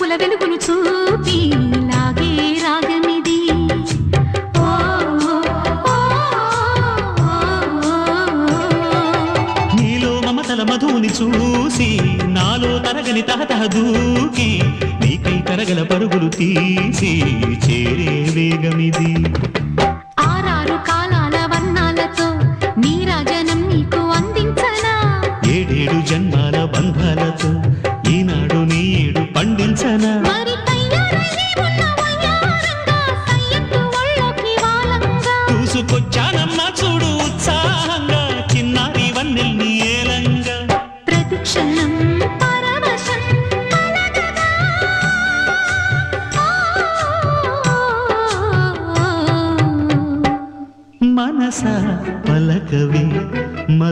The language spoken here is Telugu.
వలపుల వెలుగులు చూపి లాగే రాగమిది. నీలో మమతల మధువుని చూసి నాలో తరగని తహతహ దూకి నీకై తరగల పరుగులు తీసి చేరే వేగమిది. ఆరారు కాలాల వర్ణాలతో నీరాజనం నీకు అందించనా, ఏడేడు జన్మాల బంధాలతో ఈనాడు నీ ఏడు పండించనా. మరి తయారయ్యే ఉన్న వయ్యారంగా సయ్యత్తు ఒళ్ళోకి వాలంగా చూసుకొచ్చానమ్మా చూడు ఉత్సాహంగా చిన్నారి వన్నెల్ని